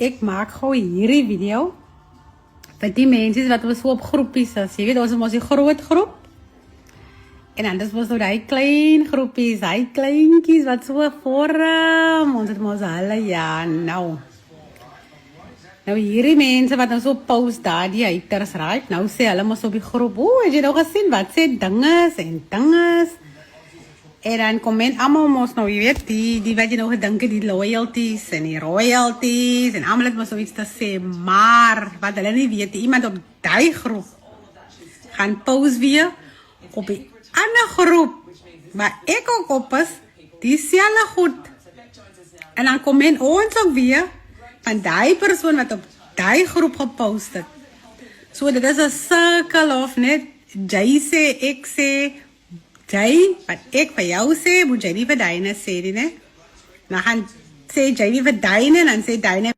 Ek maak gou hierdie video vir die mense wat ons so op groepies is. Jy weet, ons is mos die groot groep. En dan dis mos nou die klein groepies, die kleintjies wat so vorm. Ons het mos hulle, ja, nou. Nou hierdie mense wat nou so post daar, die haters, right? Nou sê hulle mos op die groep, het jy nou gesien wat sê dinges en dinges? En dan comment allemaal mos nou, jy weet, die wat jy nou gedink het, die loyalties en die royalties en allemaal het mos nou iets te sê, maar wat hulle nie weet, iemand op die groep gaan post weer op die ander groep, waar ek ook op is, die selfe goed. En dan comment ons ook weer van die persoon wat op die groep gepost het. So dit is een circle of net, jy sê, ek sê, jy, wat ek vir jou sê, moet jy nie vir dyne sê, nie, ne? Dan gaan sê jy nie vir dyne, dan sê dyne